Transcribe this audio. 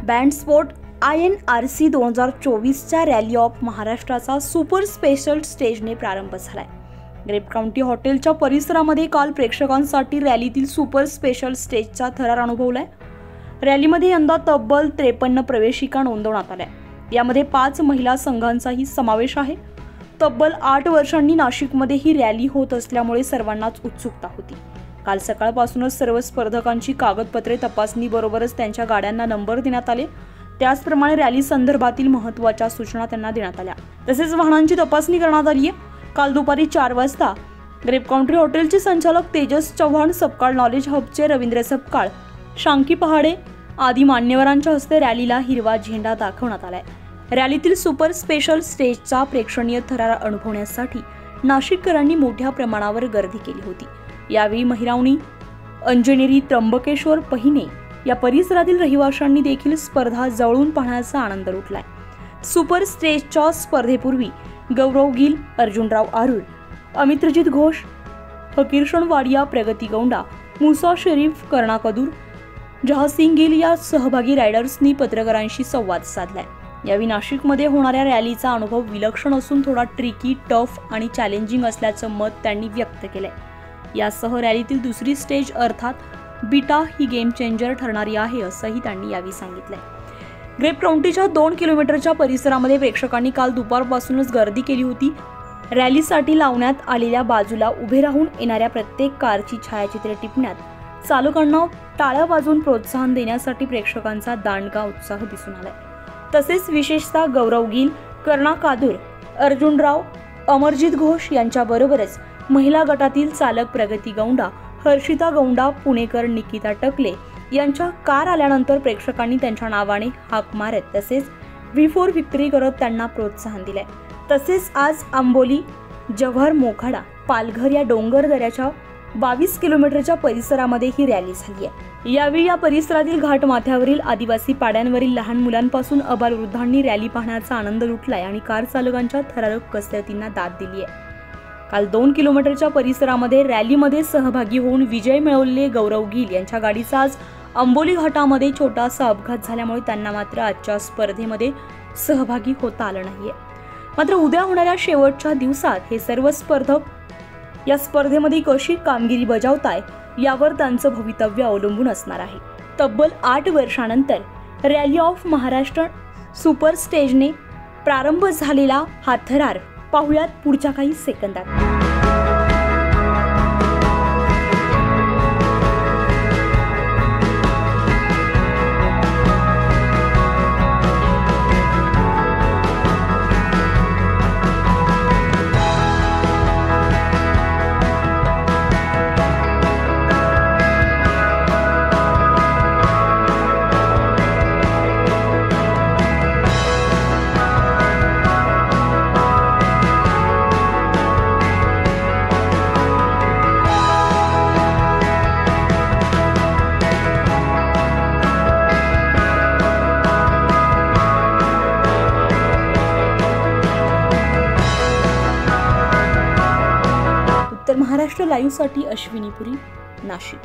Band sport INRC 2024च्या rally of महाराष्ट्राचा super special स्टेजने प्रारंभ झालाय। ग्रेप काउंटी हॉटेलच्या परिसरामध्ये काल प्रेक्षकांसाठी रॅलीतील सुपर स्पेशल स्टेजचा थरार अनुभवलाय। रॅलीमध्ये यंदा तब्बल 53 प्रवेशिका नोंदवण्यात आल्या। यामध्ये 5 महिला संघांचाही समावेश आहे। तब्बल 8 वर्षांनी नाशिकमध्ये ही रॅली होत असल्यामुळे सर्वांनाच उत्सुकता होती। काल सकाळपासूनच सर्व स्पर्धकांची कागदपत्रे तपासणी बरोबरच त्यांच्या गाड्यांना नंबर देण्यात आले। त्याचप्रमाणे रॅली संदर्भातील महत्त्वाच्या सूचना त्यांना देण्यात आल्या। तसेच वाहनांची तपासणी करण्यात आली आहे। काल दुपारी 4 वाजता ग्रेप काउंटी हॉटेलचे संचालक तेजस चव्हाण, सपकाळ नॉलेज हबचे रवींद्र सपकाळ, शांकी पहाडे आदी मान्यवरांच्या हस्ते रॅलीला हिरवा झेंडा दाखवण्यात आलाय। रॅलीतील सुपर स्पेशल स्टेजचा प्रेक्षणीय थरार अनुभवण्यासाठी नाशिककरांनी मोठ्या प्रमाणावर गर्दी केली होती। यावेळी महिरावणी, अंजनेरी, त्र्यंबकेश्वर, पहिने या परिसरातील रहिवाशांनी देखील स्पर्धा जवळून पाहण्याचा आनंद लुटलाय। सुपर स्टेजच्या स्पर्धेपूर्वी गौरव गिल, अर्जुनराव आरुळ, अमित्रजित घोष, हकीरशन वाडिया, प्रगती गौंडा, मुसा शरीफ, कर्णा कदूर, जहासिंग गिल या सहभागी रायडर्सनी पत्रकारांशी संवाद साधलाय। यावेळी नाशिकमध्ये होणाऱ्या रॅलीचा अनुभव विलक्षण असून थोडा ट्रिकी, टफ आणि चॅलेंजिंग असल्याचं मत त्यांनी व्यक्त केलंय। यासह रॅलीतील दुसरी स्टेज अर्थात बीटा ही गेम चेंजर ठरणारी आहे असंही त्यांनी यावेळी सांगितलंय। ग्रेप काउंटीच्या 2 किलोमीटरच्या परिसरामध्ये प्रेक्षकांनी काल दुपारपासूनच गर्दी केली होती। रॅलीसाठी लावण्यात आलेल्या बाजूला उभे राहून येणाऱ्या प्रत्येक कारची छायाचित्रे टिपण्यात चालकांना टाळ्या वाजवून प्रोत्साहन देण्यासाठी प्रेक्षकांचा दांडगा उत्साह दिसून आलाय। तसेच विशेषतः गौरव गिल, कर्णा कादूर, अर्जुनराव, अमरजित घोष यांच्याबरोबरच महिला गटातील चालक प्रगती गौंडा, हर्षिता गौंडा, पुणेकर निकिता टकले यांच्या कार आल्यानंतर प्रेक्षकांनी त्यांच्या नावाने हाक मारत तसेच V4 व्हिक्टरी करत त्यांना प्रोत्साहन दिले। तसेच आज आंबोली, जव्हार, मोखाडा, पालघर या डोंगर दऱ्याच्या 22 किलोमीटरच्या परिसरामध्ये ही रॅली झाली आहे। यावेळी या परिसरातील घाट माथ्यावरील आदिवासी पाड्यांवरील लहान मुलांपासून अबालवृद्धांनी रॅली पाहण्याचा आनंद लुटलाय आणि कार चालकांच्या थरारक कसरतींना दाद दिली आहे। काल 2 किलोमीटरच्या परिसरामध्ये रॅलीमध्ये सहभागी होऊन विजय मिळवलेले गौरव गिल यांच्या गाडीचा आज आंबोली घाटामध्ये छोटासा अपघात झाल्यामुळे त्यांना मात्र आजच्या स्पर्धेमध्ये सहभागी होता आलं नाहीये। मात्र उद्या होणाऱ्या शेवटच्या दिवसात हे सर्व स्पर्धक या स्पर्धेमध्ये कशी कामगिरी बजावताय यावर त्यांचं भवितव्य अवलंबून असणार आहे। तब्बल 8 वर्षांनंतर रॅली ऑफ महाराष्ट्र सुपर स्टेजने प्रारंभ झालेला हा थरार पाहुयात पुढच्या काही सेकंदात। उत्तर महाराष्ट्र लाईव्हसाठी अश्विनी पुरी, नाशिक।